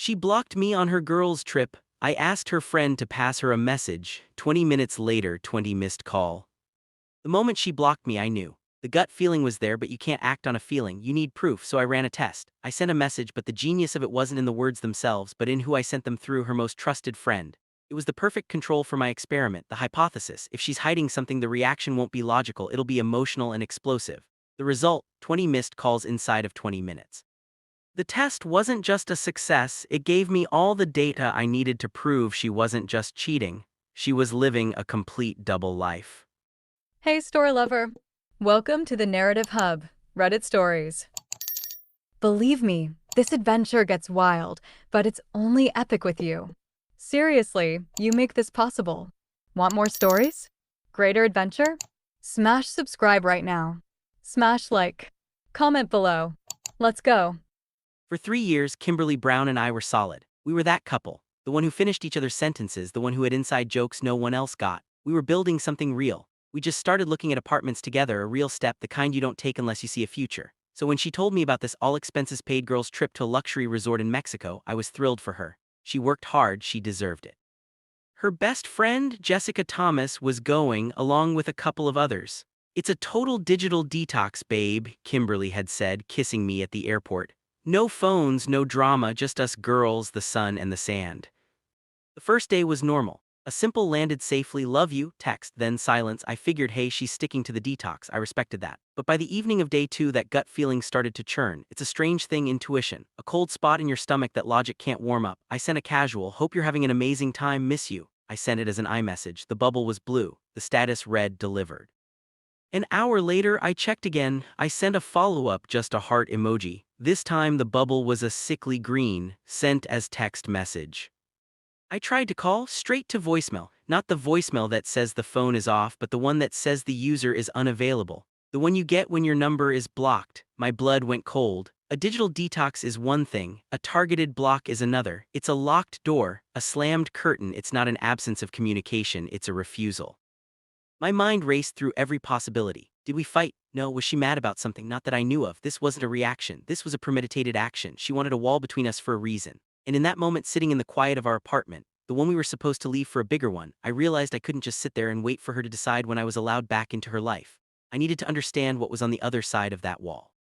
She blocked me on her girls' trip. I asked her friend to pass her a message. 20 minutes later, 20 missed call. The moment she blocked me, I knew. The gut feeling was there, but you can't act on a feeling. You need proof, so I ran a test. I sent a message, but the genius of it wasn't in the words themselves, but in who I sent them through, her most trusted friend. It was the perfect control for my experiment, the hypothesis. If she's hiding something, the reaction won't be logical, it'll be emotional and explosive. The result, 20 missed calls inside of 20 minutes. The test wasn't just a success, it gave me all the data I needed to prove she wasn't just cheating. She was living a complete double life. Hey, story lover. Welcome to the Narrative Hub, Reddit Stories. Believe me, this adventure gets wild, but it's only epic with you. Seriously, you make this possible. Want more stories? Greater adventure? Smash subscribe right now. Smash like. Comment below. Let's go. For 3 years, Kimberly Brown and I were solid. We were that couple. The one who finished each other's sentences, the one who had inside jokes no one else got. We were building something real. We just started looking at apartments together, a real step, the kind you don't take unless you see a future. So when she told me about this all-expenses-paid girls' trip to a luxury resort in Mexico, I was thrilled for her. She worked hard, she deserved it. Her best friend, Jessica Thomas, was going, along with a couple of others. "It's a total digital detox, babe," Kimberly had said, kissing me at the airport. "No phones, no drama, just us girls, the sun, and the sand." The first day was normal. A simple landed safely, "love you," text, then silence. I figured, hey, she's sticking to the detox. I respected that. But by the evening of day 2, that gut feeling started to churn. It's a strange thing, intuition. A cold spot in your stomach that logic can't warm up. I sent a casual, "Hope you're having an amazing time, miss you." I sent it as an iMessage. The bubble was blue. The status read, "delivered." An hour later, I checked again. I sent a follow-up, just a heart emoji. This time the bubble was a sickly green, sent as text message. I tried to call, straight to voicemail. Not the voicemail that says the phone is off, but the one that says the user is unavailable. The one you get when your number is blocked. My blood went cold. A digital detox is one thing, a targeted block is another. It's a locked door, a slammed curtain. It's not an absence of communication, it's a refusal. My mind raced through every possibility. Did we fight? No. Was she mad about something? Not that I knew of. This wasn't a reaction. This was a premeditated action. She wanted a wall between us for a reason. And in that moment, sitting in the quiet of our apartment, the one we were supposed to leave for a bigger one, I realized I couldn't just sit there and wait for her to decide when I was allowed back into her life. I needed to understand what was on the other side of that wall.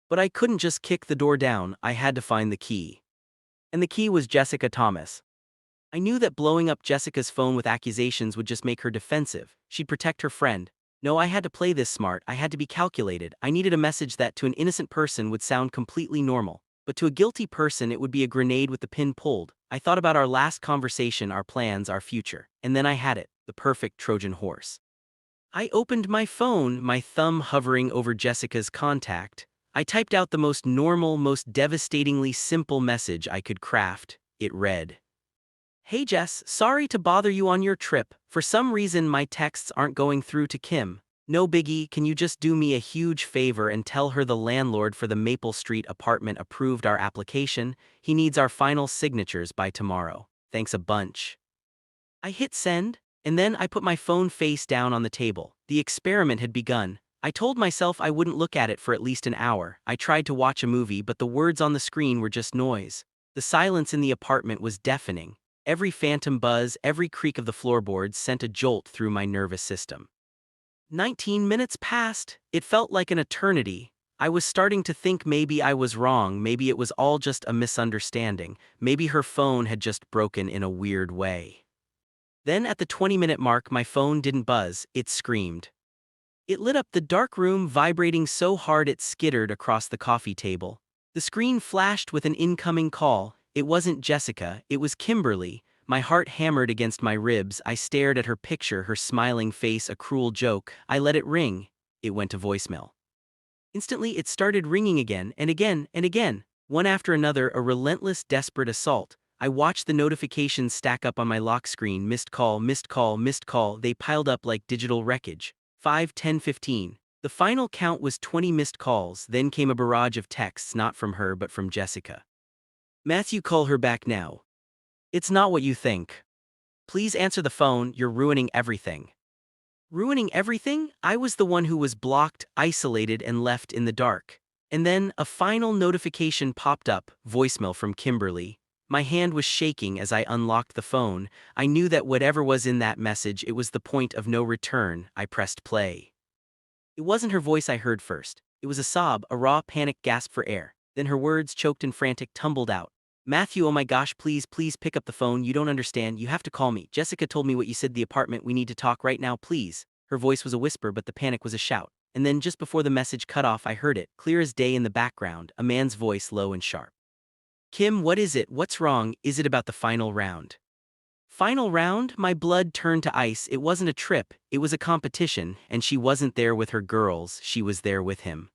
But I couldn't just kick the door down, I had to find the key. And the key was Jessica Thomas. I knew that blowing up Jessica's phone with accusations would just make her defensive. She'd protect her friend. No, I had to play this smart, I had to be calculated. I needed a message that to an innocent person would sound completely normal. But to a guilty person, it would be a grenade with the pin pulled. I thought about our last conversation, our plans, our future. And then I had it, the perfect Trojan horse. I opened my phone, my thumb hovering over Jessica's contact. I typed out the most normal, most devastatingly simple message I could craft. It read, "Hey Jess, sorry to bother you on your trip. For some reason my texts aren't going through to Kim. No biggie, can you just do me a huge favor and tell her the landlord for the Maple Street apartment approved our application? He needs our final signatures by tomorrow. Thanks a bunch." I hit send, and then I put my phone face down on the table. The experiment had begun. I told myself I wouldn't look at it for at least an hour. I tried to watch a movie, but the words on the screen were just noise. The silence in the apartment was deafening. Every phantom buzz, every creak of the floorboards sent a jolt through my nervous system. 19 minutes passed. It felt like an eternity. I was starting to think maybe I was wrong, maybe it was all just a misunderstanding, maybe her phone had just broken in a weird way. Then at the 20-minute mark, my phone didn't buzz, it screamed. It lit up the dark room, vibrating so hard it skittered across the coffee table. The screen flashed with an incoming call. It wasn't Jessica, it was Kimberly. My heart hammered against my ribs. I stared at her picture, her smiling face, a cruel joke. I let it ring. It went to voicemail. Instantly, it started ringing again and again and again. One after another, a relentless, desperate assault. I watched the notifications stack up on my lock screen. Missed call, missed call, missed call. They piled up like digital wreckage. 5, 10, 15. The final count was 20 missed calls. Then came a barrage of texts, not from her but from Jessica. "Matthew, call her back now. It's not what you think. Please answer the phone, you're ruining everything." Ruining everything? I was the one who was blocked, isolated, and left in the dark. And then, a final notification popped up, voicemail from Kimberly. My hand was shaking as I unlocked the phone. I knew that whatever was in that message, it was the point of no return. I pressed play. It wasn't her voice I heard first. It was a sob, a raw, panicked gasp for air. Then her words, choked and frantic, tumbled out. Matthew, oh my gosh, please, please pick up the phone. You don't understand. You have to call me. Jessica told me what you said at the apartment. We need to talk right now, please. Her voice was a whisper, but the panic was a shout. And then, just before the message cut off, I heard it, clear as day in the background, a man's voice, low and sharp. Kim, what is it? What's wrong? Is it about the final round? Final round? My blood turned to ice. It wasn't a trip, it was a competition, and she wasn't there with her girls, she was there with him.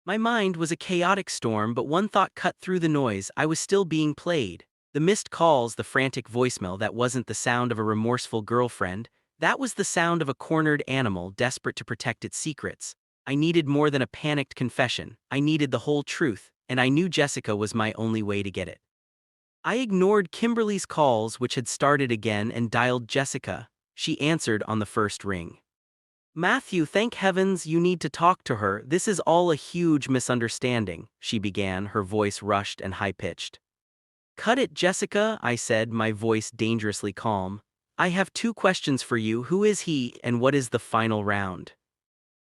My mind was a chaotic storm, but one thought cut through the noise. I was still being played. The missed calls, the frantic voicemail, that wasn't the sound of a remorseful girlfriend. That was the sound of a cornered animal desperate to protect its secrets. I needed more than a panicked confession. I needed the whole truth, and I knew Jessica was my only way to get it. I ignored Kimberly's calls, which had started again, and dialed Jessica. She answered on the first ring. Matthew, thank heavens you need to talk to her. This is all a huge misunderstanding, she began, her voice rushed and high-pitched. Cut it, Jessica, I said, my voice dangerously calm. I have 2 questions for you. Who is he, and what is the final round?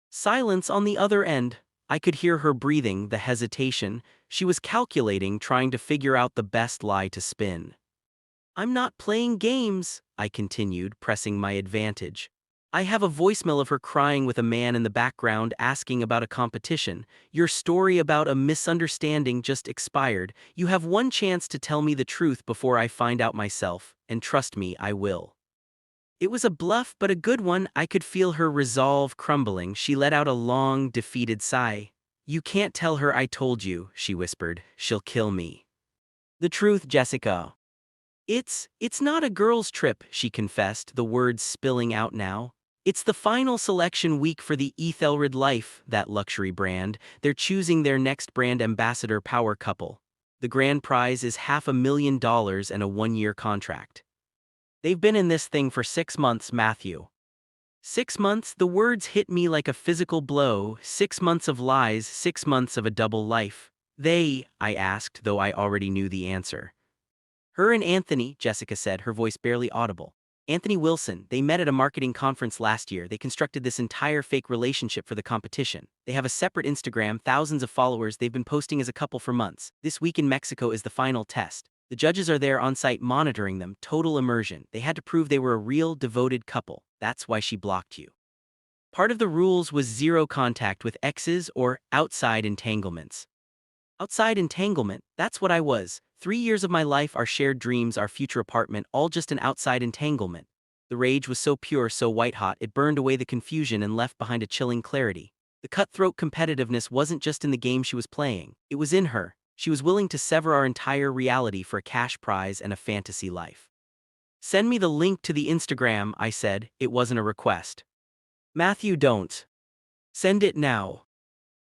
Silence on the other end. I could hear her breathing, the hesitation. She was calculating, trying to figure out the best lie to spin. I'm not playing games, I continued, pressing my advantage. I have a voicemail of her crying with a man in the background asking about a competition. Your story about a misunderstanding just expired. You have one chance to tell me the truth before I find out myself, and trust me, I will. It was a bluff, but a good one. I could feel her resolve crumbling. She let out a long, defeated sigh. You can't tell her I told you, she whispered. She'll kill me. The truth, Jessica. It's not a girl's trip, she confessed, the words spilling out now. It's the final selection week for the Ethelred Life, that luxury brand. They're choosing their next brand ambassador power couple. The grand prize is $500,000 and a 1-year contract. They've been in this thing for 6 months, Matthew. 6 months, the words hit me like a physical blow. 6 months of lies, 6 months of a double life. I asked, though I already knew the answer. Her and Anthony, Jessica said, her voice barely audible. Anthony Wilson, they met at a marketing conference last year. They constructed this entire fake relationship for the competition. They have a separate Instagram, thousands of followers. They've been posting as a couple for months. This week in Mexico is the final test. The judges are there on site monitoring them, total immersion. They had to prove they were a real, devoted couple. That's why she blocked you. Part of the rules was 0 contact with exes or outside entanglements. Outside entanglement, that's what I was. 3 years of my life, our shared dreams, our future apartment, all just an outside entanglement. The rage was so pure, so white-hot, it burned away the confusion and left behind a chilling clarity. The cutthroat competitiveness wasn't just in the game she was playing, it was in her. She was willing to sever our entire reality for a cash prize and a fantasy life. Send me the link to the Instagram, I said. It wasn't a request. Matthew, don't. Send it now.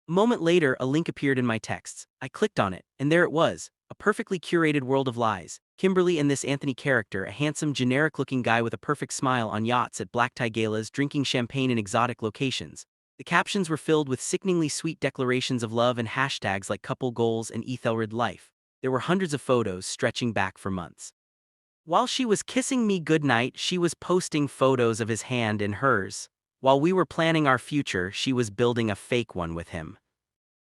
A moment later, a link appeared in my texts. I clicked on it, and there it was, a perfectly curated world of lies. Kimberly and this Anthony character, a handsome, generic-looking guy with a perfect smile on yachts at black tie galas, drinking champagne in exotic locations. The captions were filled with sickeningly sweet declarations of love and hashtags like couple goals and Ethelred Life. There were hundreds of photos stretching back for months. While she was kissing me goodnight, she was posting photos of his hand in hers. While we were planning our future, she was building a fake one with him.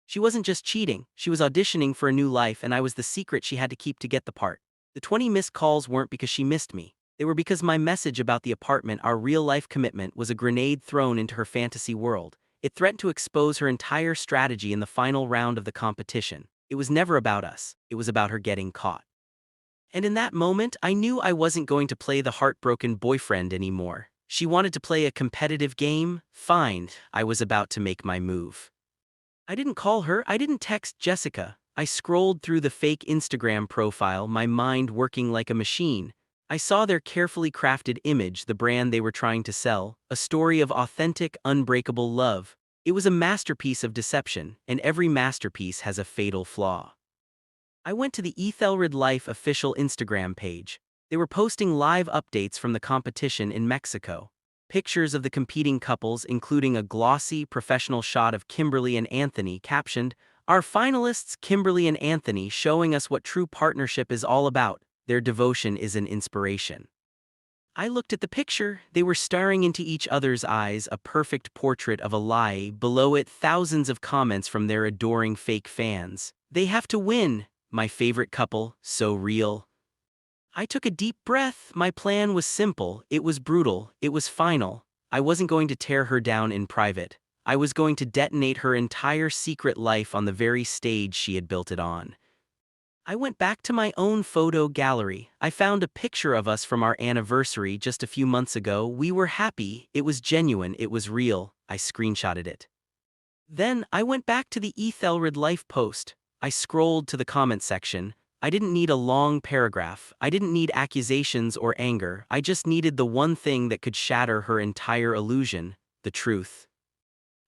She wasn't just cheating, she was auditioning for a new life, and I was the secret she had to keep to get the part. The 20 missed calls weren't because she missed me. They were because my message about the apartment, our real-life commitment, was a grenade thrown into her fantasy world. It threatened to expose her entire strategy in the final round of the competition. It was never about us, it was about her getting caught. And in that moment, I knew I wasn't going to play the heartbroken boyfriend anymore. She wanted to play a competitive game? Fine, I was about to make my move. I didn't call her, I didn't text Jessica. I scrolled through the fake Instagram profile, my mind working like a machine. I saw their carefully crafted image, the brand they were trying to sell, a story of authentic, unbreakable love. It was a masterpiece of deception, and every masterpiece has a fatal flaw. I went to the Ethelred Life official Instagram page. They were posting live updates from the competition in Mexico. Pictures of the competing couples, including a glossy, professional shot of Kimberly and Anthony, captioned, Our finalists, Kimberly and Anthony, showing us what true partnership is all about. Their devotion is an inspiration. I looked at the picture. They were staring into each other's eyes, a perfect portrait of a lie. Below it, thousands of comments from their adoring fake fans. They have to win. My favorite couple, so real. I took a deep breath. My plan was simple. It was brutal. It was final. I wasn't going to tear her down in private. I was going to detonate her entire secret life on the very stage she had built it on. I went back to my own photo gallery. I found a picture of us from our anniversary just a few months ago. We were happy. It was genuine. It was real. I screenshotted it. Then I went back to the Ethelred life post. I scrolled to the comment section. I didn't need a long paragraph. I didn't need accusations or anger. I just needed the one thing that could shatter her entire illusion: the truth.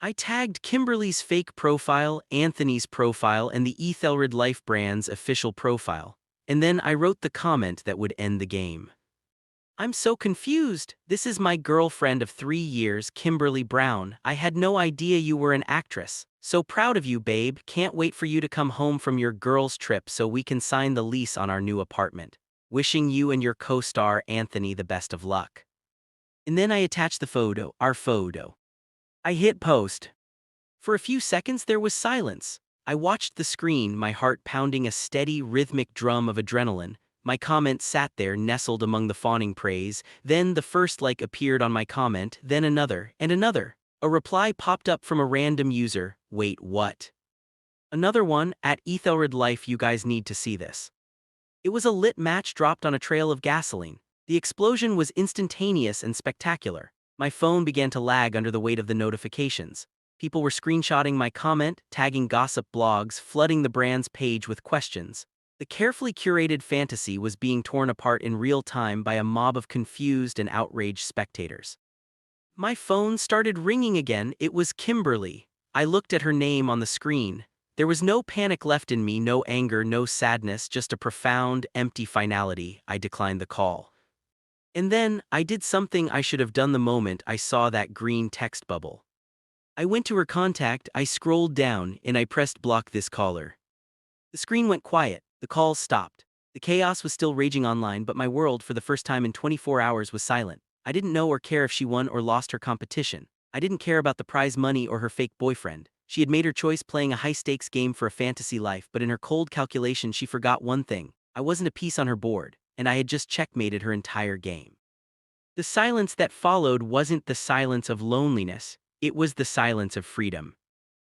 I tagged Kimberly's fake profile, Anthony's profile, and the Ethelred Life brand's official profile. And then I wrote the comment that would end the game. I'm so confused. This is my girlfriend of 3 years, Kimberly Brown. I had no idea you were an actress. So proud of you, babe. Can't wait for you to come home from your girls' trip so we can sign the lease on our new apartment. Wishing you and your co-star, Anthony, the best of luck. And then I attached the photo, our photo. I hit post. For a few seconds there was silence. I watched the screen, my heart pounding a steady, rhythmic drum of adrenaline. My comment sat there, nestled among the fawning praise. Then the first like appeared on my comment, then another, and another. A reply popped up from a random user. Wait, what? Another one, at Ethelred Life, you guys need to see this. It was a lit match dropped on a trail of gasoline. The explosion was instantaneous and spectacular. My phone began to lag under the weight of the notifications. People were screenshotting my comment, tagging gossip blogs, flooding the brand's page with questions. The carefully curated fantasy was being torn apart in real time by a mob of confused and outraged spectators. My phone started ringing again. It was Kimberly. I looked at her name on the screen. There was no panic left in me, no anger, no sadness, just a profound, empty finality. I declined the call. And then, I did something I should have done the moment I saw that green text bubble. I went to her contact, I scrolled down, and I pressed block this caller. The screen went quiet, the calls stopped. The chaos was still raging online, but my world, for the first time in 24 hours, was silent. I didn't know or care if she won or lost her competition. I didn't care about the prize money or her fake boyfriend. She had made her choice playing a high-stakes game for a fantasy life, but in her cold calculation she forgot one thing. I wasn't a piece on her board, and I had just checkmated her entire game. The silence that followed wasn't the silence of loneliness, it was the silence of freedom.